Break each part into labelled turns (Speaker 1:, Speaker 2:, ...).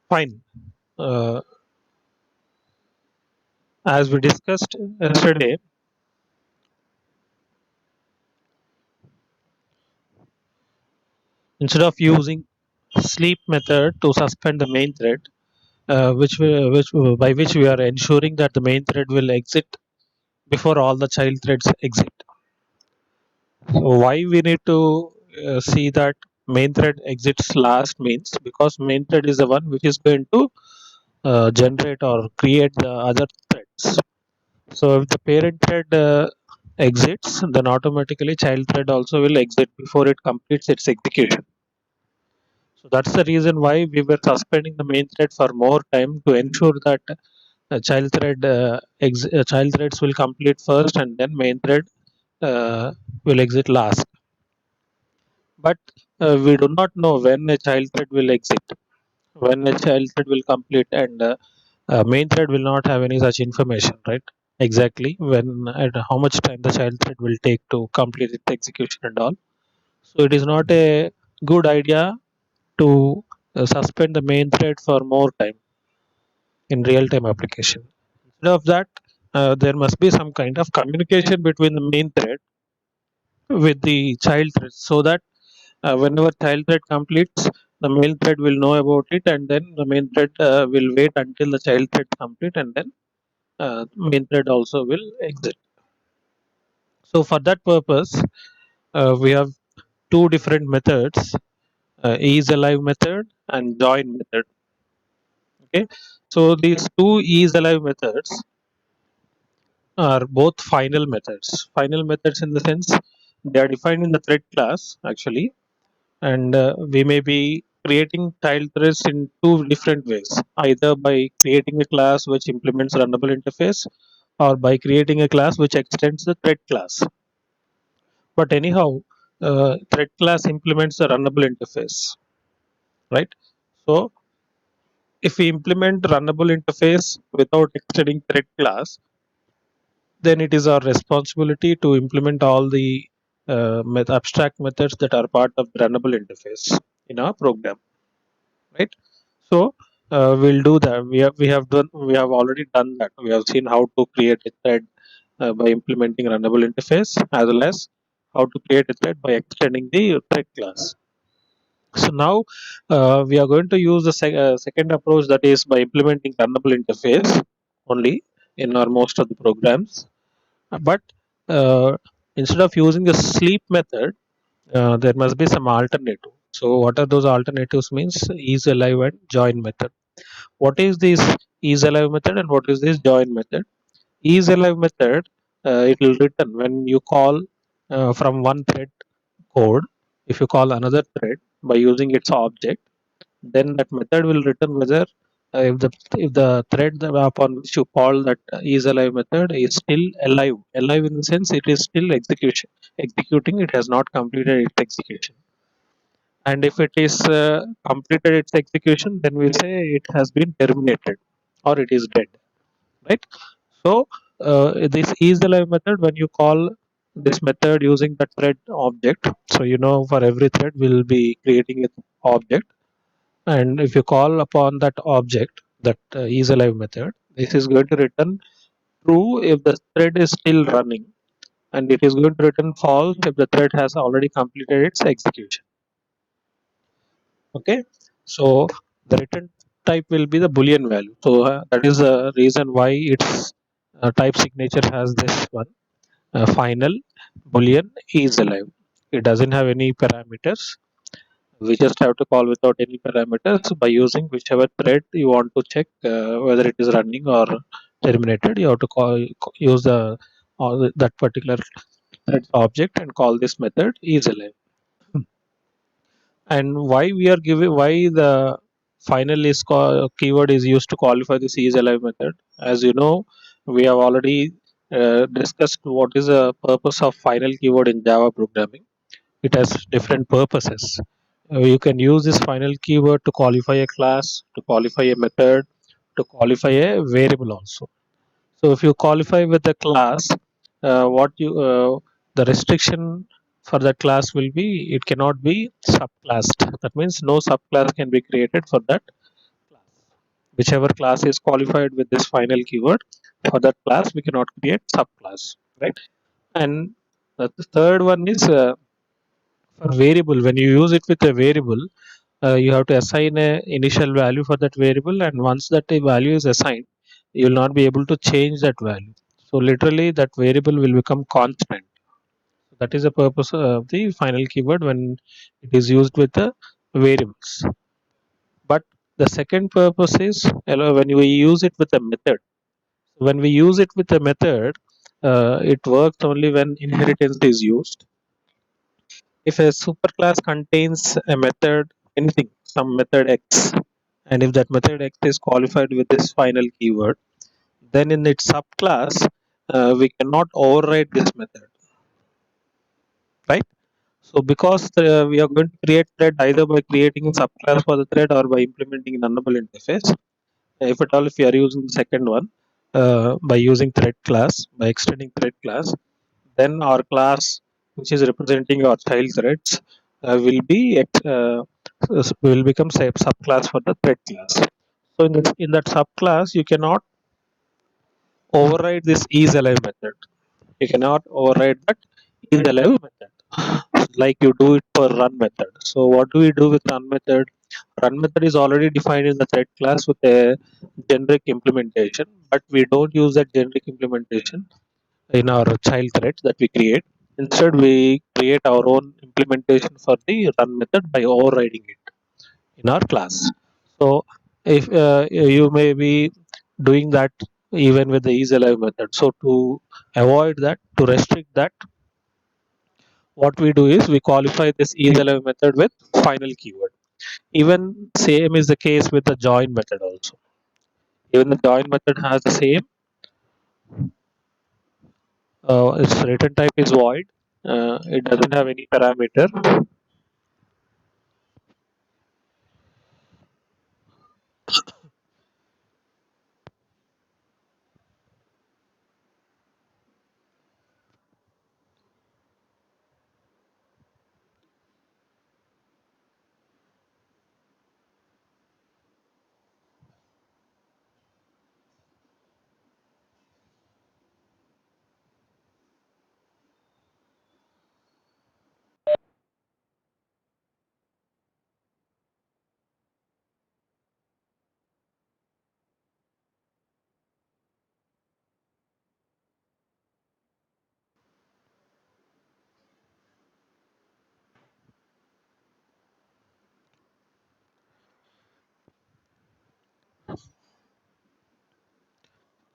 Speaker 1: Fine. Uh, as we discussed yesterday, instead of using sleep method to suspend the main thread, by which we are ensuring that the main thread will exit before all the child threads exit. So why we need to see that main thread exits last means because main thread is the one which is going to generate or create the other threads. So if the parent thread exits, then automatically child thread also will exit before it completes its execution. So that's the reason why we were suspending the main thread for more time to ensure that child threads will complete first and then main thread uh, will exit last. But we do not know when a child thread will exit, when a child thread will complete, and main thread will not have any such information, right? Exactly when and how much time the child thread will take to complete its execution and all. So it is not a good idea to suspend the main thread for more time in real time application. Instead of that, there must be some kind of communication between the main thread with the child thread so that whenever child thread completes, the main thread will know about it, and then the main thread will wait until the child thread complete, and then main thread also will exit. So for that purpose, we have two different methods: is alive method and join method. Okay, so these two is alive methods are both final methods. Final methods in the sense they are defined in the thread class actually, and we may be creating child threads in two different ways, either by creating a class which implements runnable interface or by creating a class which extends the thread class. But anyhow, thread class implements the runnable interface, right? So if we implement runnable interface without extending thread class, then it is our responsibility to implement all the abstract methods that are part of the runnable interface in our program, right? So we'll do that. We have already done that. We have seen how to create a thread by implementing runnable interface, as well as how to create a thread by extending the thread class. So now we are going to use the second approach, that is by implementing runnable interface only in our most of the programs. But uh, instead of using the sleep method, there must be some alternative. So what are those alternatives means is alive and join method. What is this is alive method and what is this join method? Is alive method, it will return when you call from one thread code. If you call another thread by using its object, then that method will return whether if the thread upon which you call that is alive method is still alive in the sense it is still executing, it has not completed its execution. And if it is completed its execution, then we say it has been terminated or it is dead, right? So this is the live method when you call this method using the thread object. So for every thread we'll be creating an object, and if you call upon that object, that is alive method, this is going to return true if the thread is still running, and it is going to return false if the thread has already completed its execution. Okay, so the return type will be the boolean value. So that is the reason why its type signature has this one, final boolean is alive. It doesn't have any parameters. We just have to call without any parameters by using whichever thread you want to check whether it is running or terminated. You have to use that particular thread object and call this method is alive. And why we are giving, why the final is keyword is used to qualify this is alive method? As you know, we have already discussed what is the purpose of final keyword in Java programming. It has different purposes. You can use this final keyword to qualify a class, to qualify a method, to qualify a variable also. So if you qualify with the class, what you the restriction for that class will be it cannot be subclassed. That means no subclass can be created for that class. whichever class is qualified with this final keyword, for that class we cannot create subclass, right? And the third one is for variable. When you use it with a variable, you have to assign a initial value for that variable, and once that a value is assigned, you will not be able to change that value. So literally that variable will become constant. That is the purpose of the final keyword when it is used with the variables. But the second purpose is, when we use it with a method. When we use it with a method, it works only when inheritance is used. If a superclass contains a method, anything, some method X, and if that method X is qualified with this final keyword, then in its subclass, we cannot override this method, right? So because we are going to create thread either by creating a subclass for the thread or by implementing a nullable interface. If at all, if you are using the second one, by using thread class, by extending thread class, then our class, which is representing our child threads, will become say subclass for the thread class. So in that subclass, you cannot override this isAlive method. You cannot override that isAlive method like you do it for run method. So what do we do with run method? Run method is already defined in the thread class with a generic implementation, but we don't use that generic implementation in our child threads that we create. Instead, we create our own implementation for the run method by overriding it in our class. So if you may be doing that even with the isAlive method. So to avoid that, to restrict that, what we do is we qualify this isAlive method with final keyword. Even same is the case with the join method also. Even the join method has the same. Its return type is void. It doesn't have any parameter.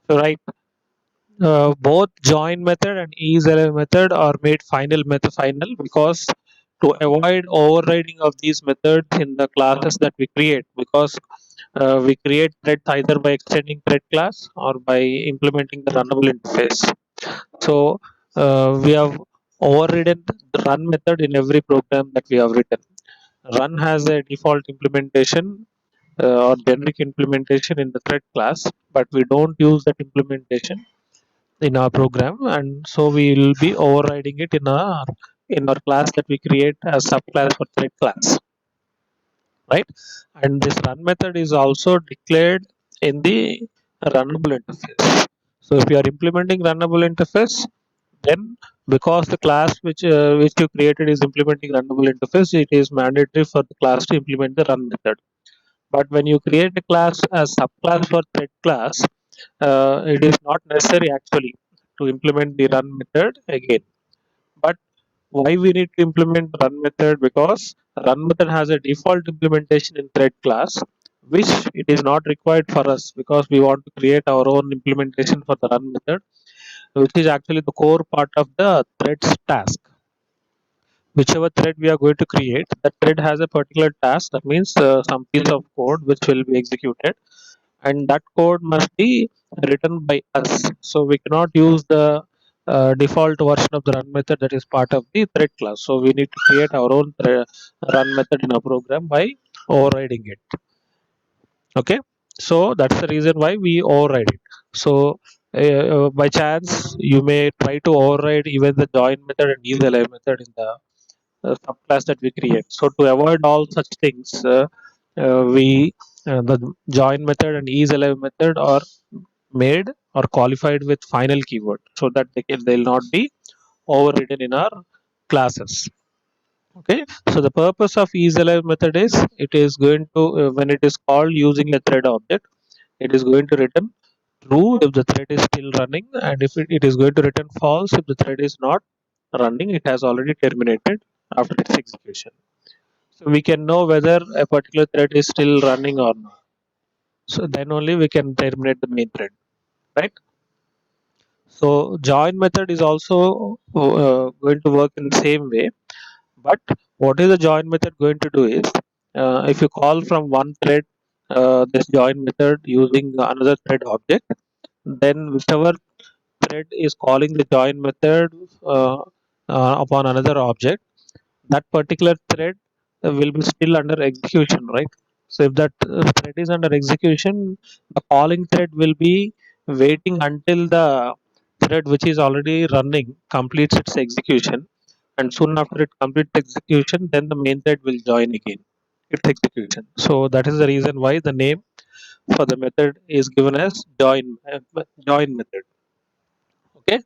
Speaker 1: So right, both join method and isAlive method are made final because to avoid overriding of these methods in the classes that we create, because we create threads either by extending thread class or by implementing the runnable interface. So we have overridden the run method in every program that we have written. Run has a default implementation or generic implementation in the thread class, but we don't use that implementation in our program, and so we will be overriding it in our class that we create as subclass for thread class, right? And this run method is also declared in the runnable interface. So if you are implementing runnable interface, then because the class which you created is implementing runnable interface, it is mandatory for the class to implement the run method. But when you create a class as subclass for thread class, it is not necessary actually to implement the run method again. But why we need to implement run method? Because run method has a default implementation in thread class, which it is not required for us because we want to create our own implementation for the run method, which is actually the core part of the thread's task. Whichever thread we are going to create, that thread has a particular task. That means some piece of code which will be executed, and that code must be written by us. So we cannot use the default version of the run method that is part of the thread class. So we need to create our own run method in our program by overriding it. Okay, so that's the reason why we override it. So by chance you may try to override even the join method and isAlive method in the subclass that we create. So to avoid all such things, we the join method and isalive method are made or qualified with final keyword so that they'll not be overridden in our classes. Okay, so the purpose of isalive method is it is going to when it is called using a thread object, it is going to return true if the thread is still running, and if it is going to return false if the thread is not running, it has already terminated after its execution. So we can know whether a particular thread is still running or not. So then only we can terminate the main thread, right? So join method is also going to work in the same way. But what is the join method going to do is, if you call from one thread this join method using another thread object, then whichever thread is calling the join method uh, upon another object, that particular thread will be still under execution, right? So if that thread is under execution, the calling thread will be waiting until the thread which is already running completes its execution, and soon after it completes execution, then the main thread will join again its execution. So that is the reason why the name for the method is given as join method. Okay,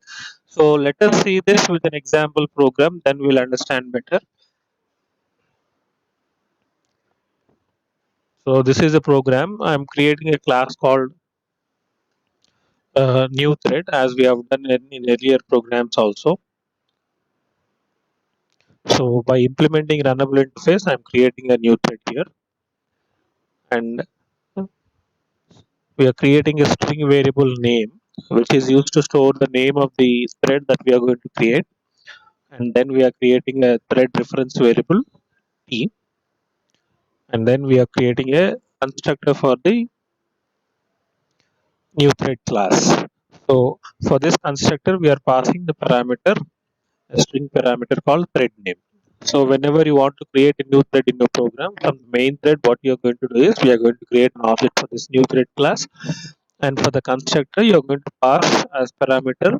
Speaker 1: so let us see this with an example program, then we'll understand better. So this is a program. I'm creating a class called new thread, as we have done in earlier programs also. So by implementing runnable interface, I'm creating a new thread here, and we are creating a string variable name, which is used to store the name of the thread that we are going to create, and then we are creating a thread reference variable t, and then we are creating a constructor for the new thread class. So for this constructor, we are passing the parameter, a string parameter called thread name. So whenever you want to create a new thread in your program, from the main thread, what you are going to do is we are going to create an object for this new thread class, and for the constructor, you are going to pass as parameter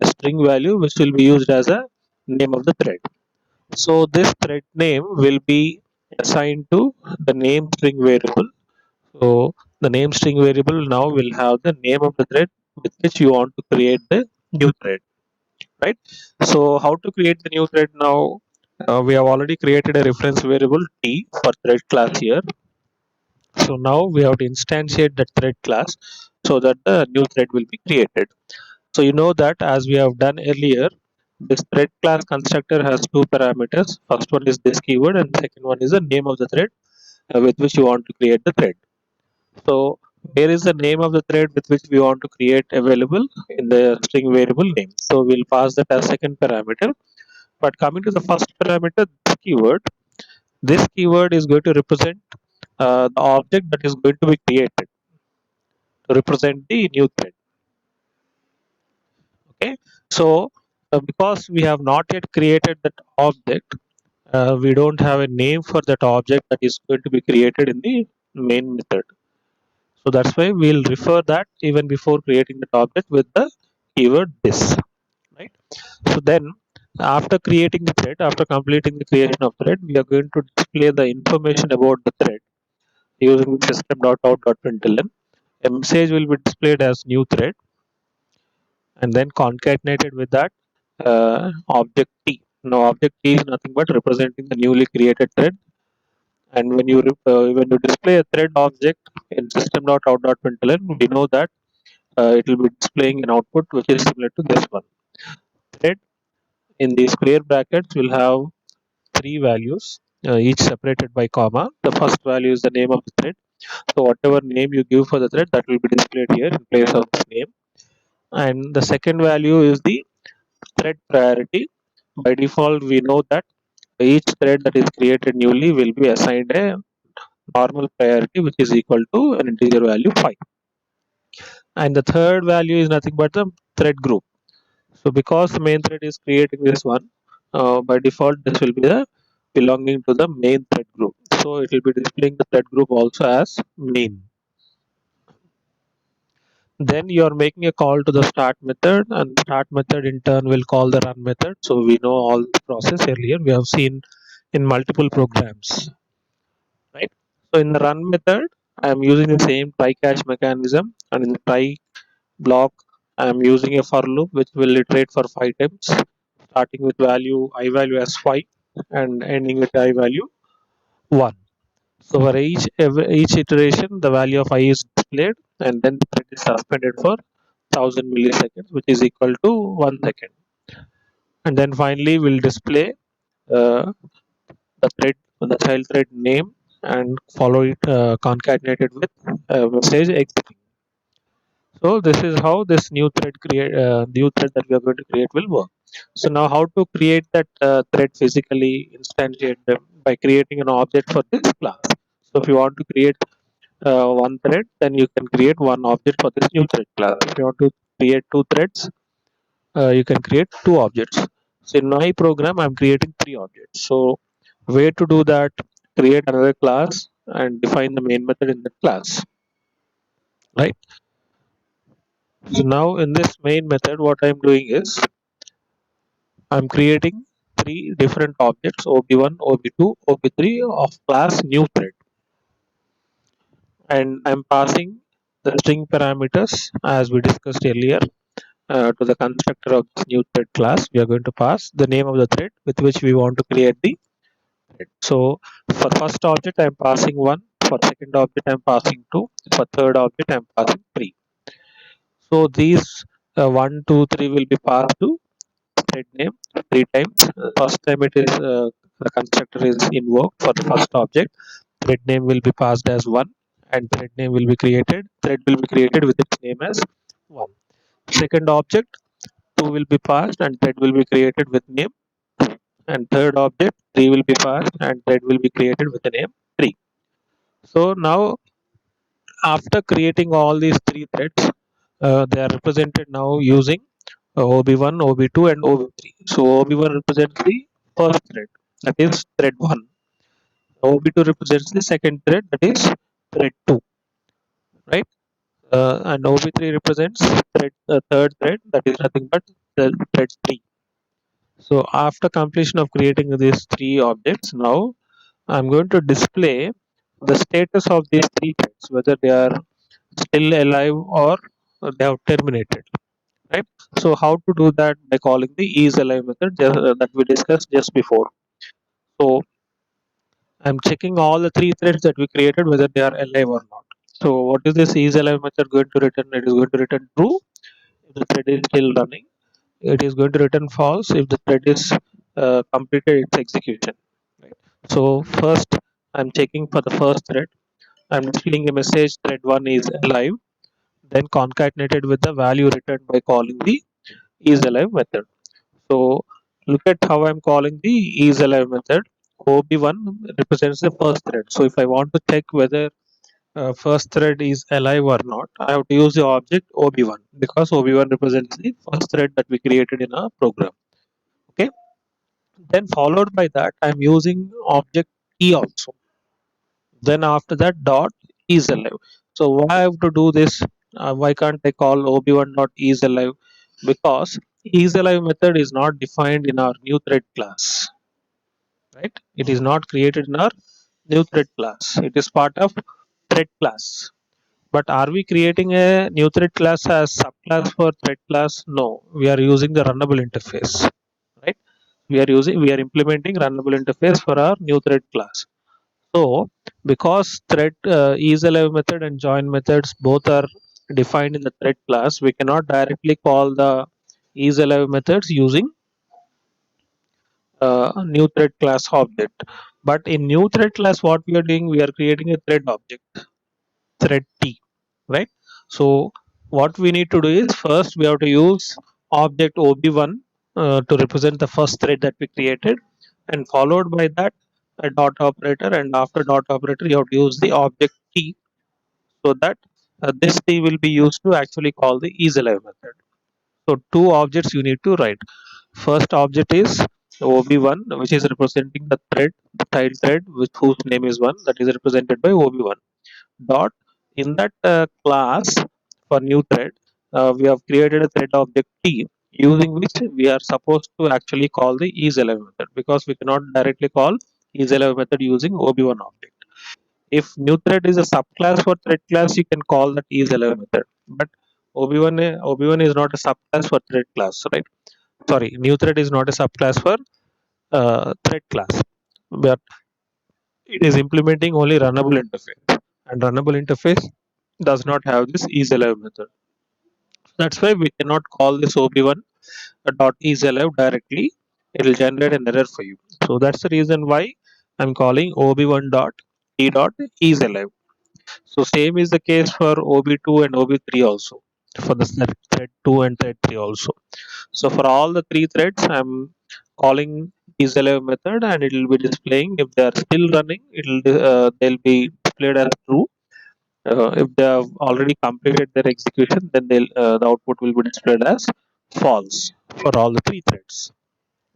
Speaker 1: a string value which will be used as a name of the thread. So this thread name will be assigned to the name string variable. So the name string variable now will have the name of the thread with which you want to create the new thread, right? So how to create the new thread now? We have already created a reference variable t for thread class here. So now we have to instantiate that thread class so that the new thread will be created. So you know that as we have done earlier, this thread class constructor has two parameters. First one is this keyword, and second one is the name of the thread with which you want to create the thread. So here is the name of the thread with which we want to create available in the string variable name. So we'll pass that as second parameter. But coming to the first parameter, this keyword is going to represent the object that is going to be created to represent the new thread. Okay, so because we have not yet created that object, we don't have a name for that object that is going to be created in the main method. So that's why we'll refer that even before creating that object with the keyword this, right? So then after creating the thread, after completing the creation of thread, we are going to display the information about the thread using system.out.println. A message will be displayed as new thread and then concatenated with that object t. Now object t is nothing but representing the newly created thread. And when you display a thread object in system.out.println, we know that it will be displaying an output which is similar to this one. Thread in the square brackets will have three values, each separated by comma. The first value is the name of the thread. So whatever name you give for the thread, that will be displayed here in place of this name. And the second value is the thread priority. By default, we know that each thread that is created newly will be assigned a normal priority which is equal to an integer value 5. And the third value is nothing but the thread group. So because the main thread is creating this one, by default this will be the belonging to the main thread group. So it will be displaying the thread group also as main. Then you are making a call to the start method, and start method in turn will call the run method. So we know all the process earlier. We have seen in multiple programs, right? So in the run method, I am using the same try catch mechanism, and in the try block I am using a for loop which will iterate for 5 times, starting with value I value as 5 and ending with I value 1. So for each iteration, the value of I is displayed, and then the thread is suspended for 1000 milliseconds, which is equal to 1 second. And then finally, we'll display uh, the thread, the child thread name, and follow it concatenated with message exiting. So this is how this new thread that we are going to create will work. So now, how to create that thread physically, instantiate them by creating an object for this class. So if you want to create one thread, then you can create one object for this new thread class. If you want to create two threads, you can create two objects. So in my program, I'm creating three objects. So way to do that, create another class and define the main method in that class, right? So now in this main method, what I'm doing is I'm creating three different objects, OB1, OB2, OB3 of class new thread, and I'm passing the string parameters as we discussed earlier. To the constructor of this new thread class, we are going to pass the name of the thread with which we want to create the thread. So for first object, I'm passing 1. For second object, I'm passing 2. For third object, I'm passing 3. So these 1, 2, 3 will be passed to thread name 3 times. First time it is the constructor is invoked for the first object. Thread name will be passed as 1, and thread name will be created. Thread will be created with its name as 1. Second object, 2 will be passed and thread will be created with name 2. And third object, 3 will be passed and thread will be created with the name 3. So now, after creating all these three threads, they are represented now using OB1, OB2, and OB3. So OB1 represents the first thread, that is thread 1. OB2 represents the second thread, that is thread 2, right? And OB3 represents third thread, that is nothing but the thread 3. So after completion of creating these three objects, now I'm going to display the status of these three threads, whether they are still alive or they have terminated, right? So how to do that? By calling the isAlive method that we discussed just before. So I'm checking all the three threads that we created, whether they are alive or not. So what is this isAlive method going to return? It is going to return true if the thread is still running. It is going to return false if the thread is completed its execution, right? So first I'm checking for the first thread. I'm displaying a message thread 1 is alive, then concatenated with the value returned by calling the isAlive method. So look at how I'm calling the isAlive method. OB1 represents the first thread. So if I want to check whether first thread is alive or not, I have to use the object OB1 because OB1 represents the first thread that we created in our program. Okay. Then followed by that, I'm using object E also. Then after that, dot is alive. So why I have to do this? Why can't I call ob1 dot is alive? Because is alive method is not defined in our new thread class, right? It is not created in our new thread class. It is part of thread class. But are we creating a new thread class as subclass for thread class? No, we are using the runnable interface, right? We are implementing runnable interface for our new thread class. So because thread isAlive method and join methods both are defined in the thread class, we cannot directly call the isAlive methods using new thread class object. But in new thread class, what we are doing, we are creating a thread object, thread T, right? So what we need to do is first we have to use object OB1 to represent the first thread that we created, and followed by that a dot operator, and after dot operator you have to use the object T, so that this T will be used to actually call the isAlive method. So two objects you need to write. First object is OB1, which is representing the thread, the child thread, which whose name is 1, that is represented by OB1. Dot in that class for new thread, we have created a thread object T, using which we are supposed to actually call the isAlive method, because we cannot directly call isAlive method using OB1 object. If new thread is a subclass for thread class, you can call that isAlive method. But OB1 is not a subclass for thread class, right? Sorry, new thread is not a subclass for thread class, but it is implementing only runnable interface, and runnable interface does not have this isAlive method. That's why we cannot call this OB1 dot isAlive directly. It will generate an error for you. So that's the reason why I'm calling OB1 dot t dot isAlive. So same is the case for OB2 and OB3 also, for the thread 2 and thread 3 also. So for all the three threads, I'm calling isAlive method, and it will be displaying if they are still running. They'll be displayed as true. If they have already completed their execution, then the output will be displayed as false for all the three threads.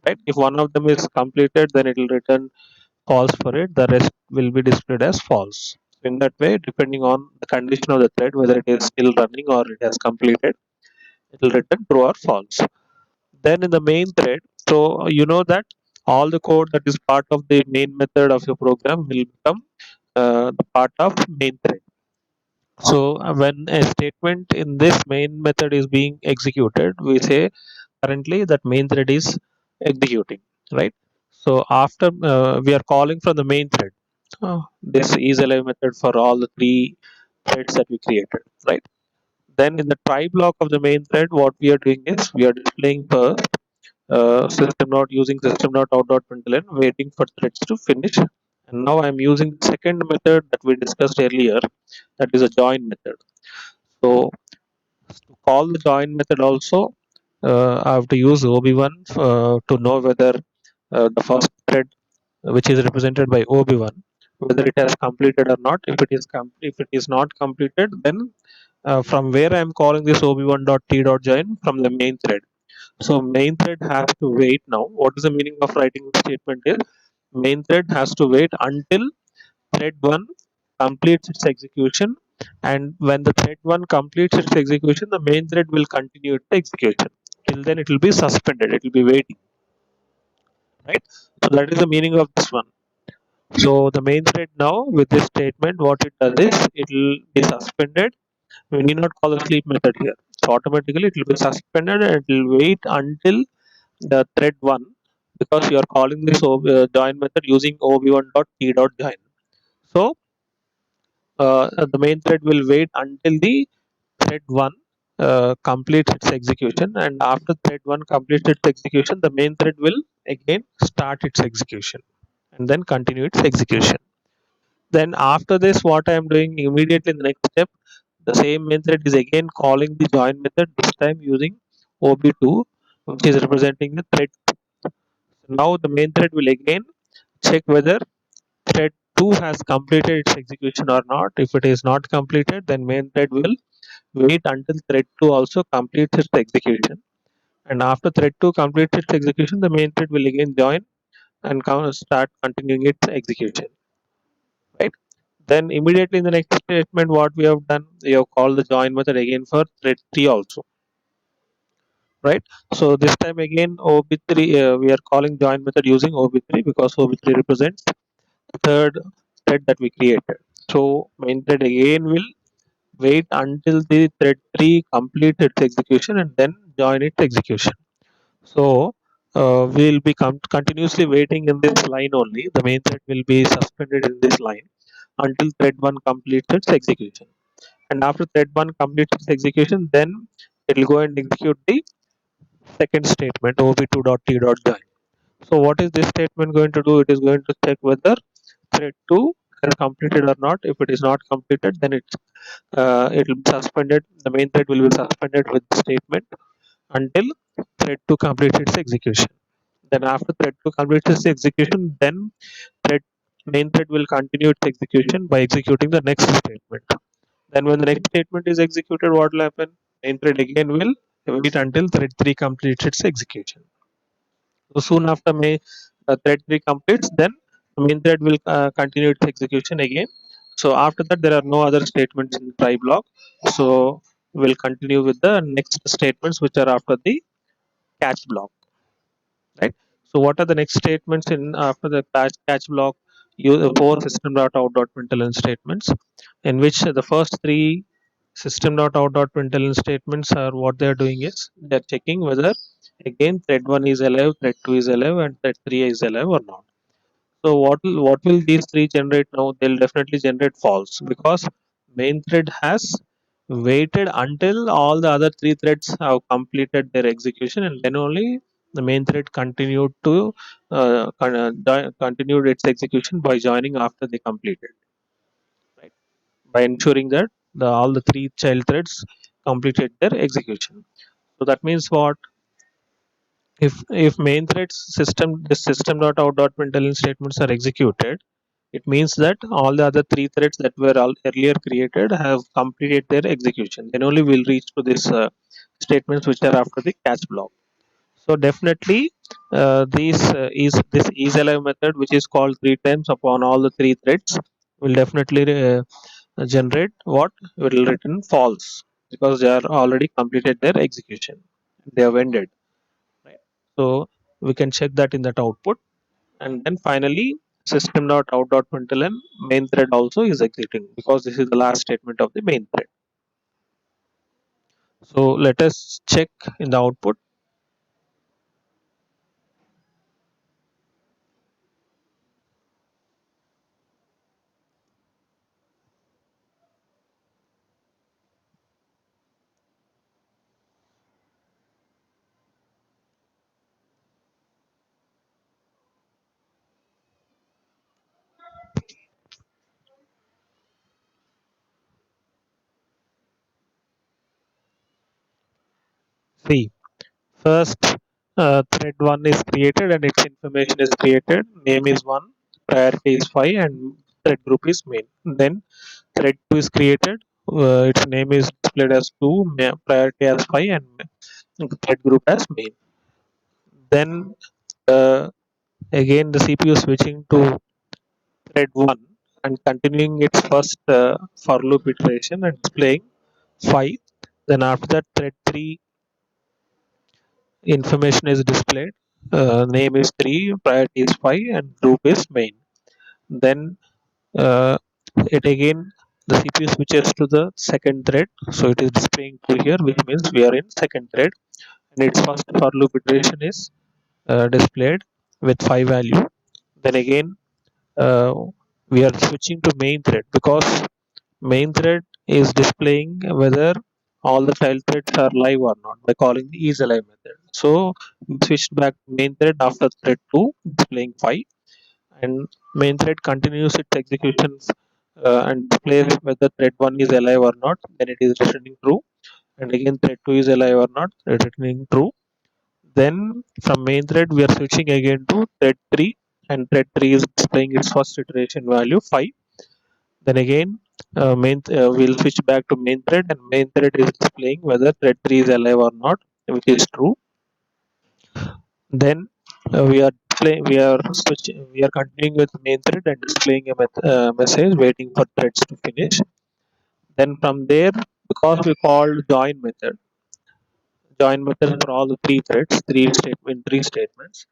Speaker 1: Right? If one of them is completed, then it will return false for it. The rest will be displayed as false. In that way, depending on the condition of the thread, whether it is still running or it has completed, it will return true or false. Then in the main thread, so you know that all the code that is part of the main method of your program will become the part of main thread. So when a statement in this main method is being executed, we say currently that main thread is executing, right? So after we are calling from the main thread, this isAlive method for all the three threads that we created, right? Then in the try block of the main thread, what we are doing is we are displaying first system not using system not out dot println, waiting for threads to finish. And now I'm using the second method that we discussed earlier, that is a join method. So to call the join method also, I have to use OB1 to know whether the first thread, which is represented by OB1, whether it has completed or not. If it is not completed, then from where I am calling this OB1 dot t dot join, from the main thread. So main thread has to wait now. What is the meaning of writing the statement is main thread has to wait until thread 1 completes its execution, and when the thread 1 completes its execution, the main thread will continue its execution. Till then it will be suspended, it will be waiting, right? So that is the meaning of this one. So the main thread now with this statement, what it does is it will be suspended. We need not call the sleep method here. So automatically it will be suspended and it will wait until the thread 1, because you are calling this join method using ob1 dot t dot join. So the main thread will wait until the thread 1 completes its execution, and after thread 1 completes its execution, the main thread will again start its execution and then continue its execution. Then after this, what I am doing immediately in the next step, the same main thread is again calling the join method, this time using ob2, which is representing the thread. Now the main thread will again check whether thread 2 has completed its execution or not. If it is not completed, then main thread will wait until thread 2 also completes its execution. And after thread 2 completes its execution, the main thread will again join and start continuing its execution. Right? Then immediately in the next statement, what we have done, we have called the join method again for thread 3 also. Right? So this time again OB3, we are calling join method using OB3 because OB3 represents the third thread that we created. So main thread again will wait until the thread 3 completes its execution and then join its execution. So we will be continuously waiting in this line only. The main thread will be suspended in this line until thread 1 completes its execution. And after thread 1 completes its execution, then it will go and execute the second statement ob2.t.join. So what is this statement going to do? It is going to check whether thread 2 has completed or not. If it is not completed, then it will be suspended. The main thread will be suspended with the statement until thread 2 completes its execution. Then after thread 2 completes its execution, then thread main thread will continue its execution by executing the next statement. Then when the next statement is executed, what will happen? Main thread again will wait until thread 3 completes its execution. So soon after thread 3 completes, then the main thread will continue its execution again. So after that, there are no other statements in the try block. So we'll continue with the next statements which are after the catch block, right? So what are the next statements in after the catch block? four system.out.println statements, in which the first three system.out.println statements are what they are doing is they're checking whether again thread 1 is alive, thread 2 is alive, and thread 3 is alive or not. So what will these three generate now? They'll definitely generate false, because main thread has waited until all the other three threads have completed their execution, and then only the main thread continued to continued its execution by joining after they completed, right? By ensuring that all the three child threads completed their execution. So that means what? If main threads system the system.out.println statements are executed, it means that all the other three threads that were earlier created have completed their execution. Then only we'll reach to this statements which are after the catch block. So definitely, this isalive method, which is called three times upon all the three threads, will definitely generate what will return false, because they are already completed their execution. They have ended, right? So we can check that in that output, and then finally system.out.println main thread also is exiting, because this is the last statement of the main thread. So let us check in the output. See, first thread 1 is created and its information is created. Name is 1, priority is 5, and thread group is main. Then thread 2 is created, its name is displayed as 2, priority as 5, and thread group as main. Then uh, again the CPU is switching to thread 1 and continuing its first for loop iteration and displaying 5. Then after that thread 3 information is displayed, name is 3, priority is 5, and group is main. Then uh, it again the CPU switches to the second thread, so it is displaying 2 here, which means we are in second thread, and its first for loop iteration is displayed with 5 value. Then again uh, we are switching to main thread, because main thread is displaying whether all the child threads are live or not by calling the isalive method. So we switched back to main thread after thread 2 displaying 5, and main thread continues its executions and displays whether thread 1 is alive or not, then it is returning true, and again thread 2 is alive or not, returning true. Then from main thread we are switching again to thread 3, and thread 3 is displaying its first iteration value 5. Then again we'll switch back to main thread, and main thread is displaying whether thread 3 is alive or not, which is true. Then we are continuing with main thread and displaying a message waiting for threads to finish. Then from there, because we called join method for all the three threads, three statements.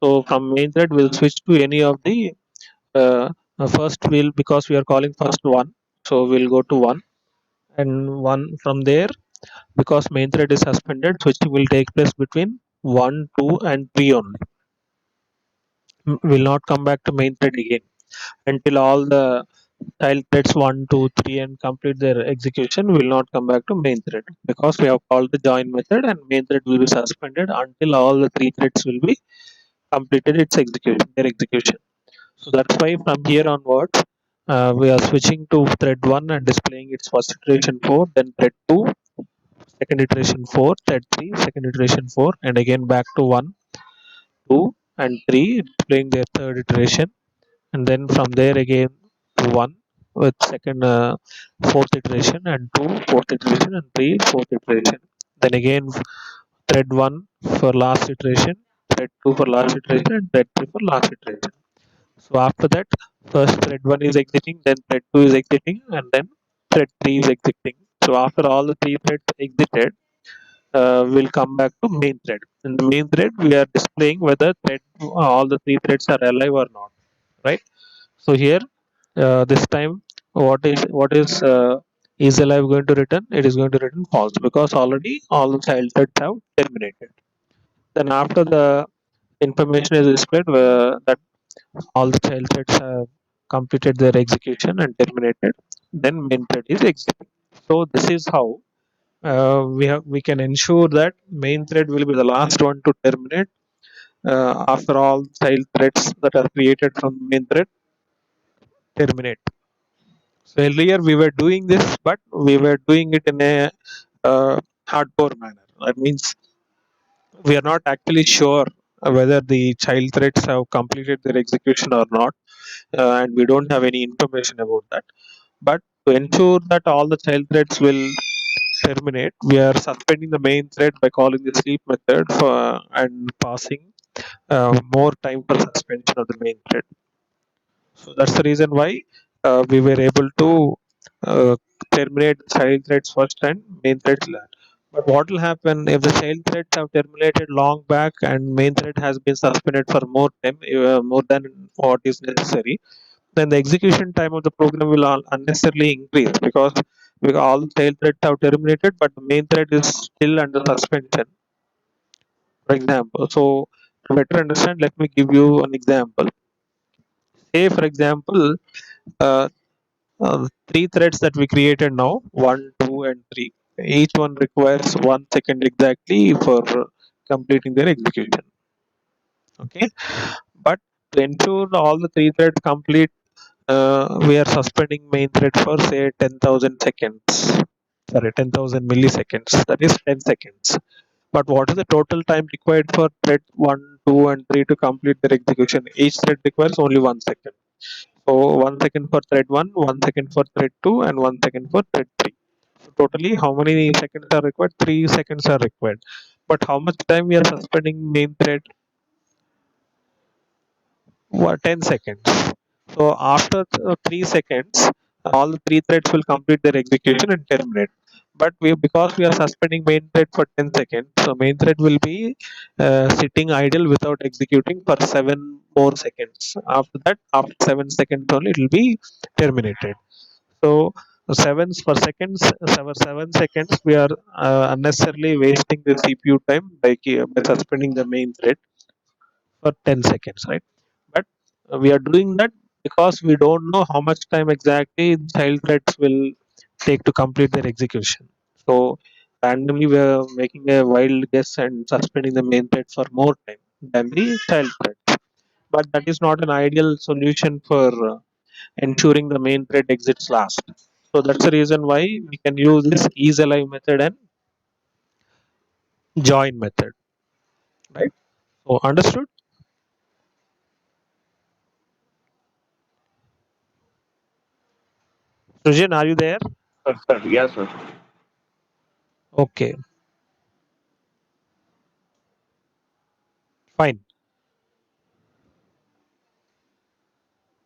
Speaker 1: So from main thread, we'll switch to any of the uh, first will, because we are calling first one. So we'll go to one, and one from there, because main thread is suspended, switching will take place between 1, 2, and 3 only. Will not come back to main thread again until all the child threads 1, 2, 3 and complete their execution. Will not come back to main thread, because we have called the join method, and main thread will be suspended until all the three threads will be completed their execution. So that's why from here onwards we are switching to thread 1 and displaying its first iteration 4, then thread 2 second iteration 4, thread 3 second iteration 4, and again back to 1, 2, and 3 displaying their third iteration, and then from there again to 1 with second fourth iteration, and 2 fourth iteration, and 3 fourth iteration. Then again thread 1 for last iteration, thread 2 for last iteration, and thread 3 for last iteration. So after that, first thread 1 is exiting, then thread 2 is exiting, and then thread 3 is exiting. So after all the three threads exited, we'll come back to main thread. In the main thread, we are displaying whether all the three threads are alive or not, right? So here, this time, what is alive going to return? It is going to return false because already all the child threads have terminated. Then after the information is displayed that all the child threads have completed their execution and terminated, then main thread is exiting. So this is how we can ensure that main thread will be the last one to terminate after all child threads that are created from main thread terminate. So earlier we were doing this, but we were doing it in a hardcore manner. That means we are not actually sure whether the child threads have completed their execution or not, and we don't have any information about that. But to ensure that all the child threads will terminate, we are suspending the main thread by calling the sleep method and passing more time for suspension of the main thread. So that's the reason why we were able to uh, terminate child threads first and main threads last. But what will happen if the child threads have terminated long back and main thread has been suspended for more time, more than what is necessary? Then the execution time of the program will unnecessarily increase because all the child threads have terminated, but the main thread is still under suspension. For example, so to better understand, let me give you an example. Say, for example, uh, three threads that we created now, one, two, and three. Each one requires 1 second exactly for completing their execution. Okay, but to ensure all the three threads complete, we are suspending main thread for say 10,000 seconds. Sorry, 10,000 milliseconds. That is 10 seconds. But what is the total time required for thread 1, 2, and 3 to complete their execution? Each thread requires only 1 second. So 1 second for thread 1, 1 second for thread 2, and 1 second for thread 3. So totally, how many seconds are required? 3 seconds are required. But how much time we are suspending main thread? 10 seconds. So after 3 seconds, all the three threads will complete their execution and terminate. But because we are suspending main thread for 10 seconds, so main thread will be sitting idle without executing for 7 more seconds. After that, after 7 seconds only, it will be terminated. So sevens for seconds, 7 seconds, we are unnecessarily wasting the CPU time by suspending the main thread for 10 seconds, right? But we are doing that because we don't know how much time exactly child threads will take to complete their execution. So randomly we are making a wild guess and suspending the main thread for more time than the child thread. But that is not an ideal solution for ensuring the main thread exits last. So that's the reason why we can use this is alive method and join method, right? So understood? Sujin, are you there?
Speaker 2: Sir. Yes, sir.
Speaker 1: Okay, fine.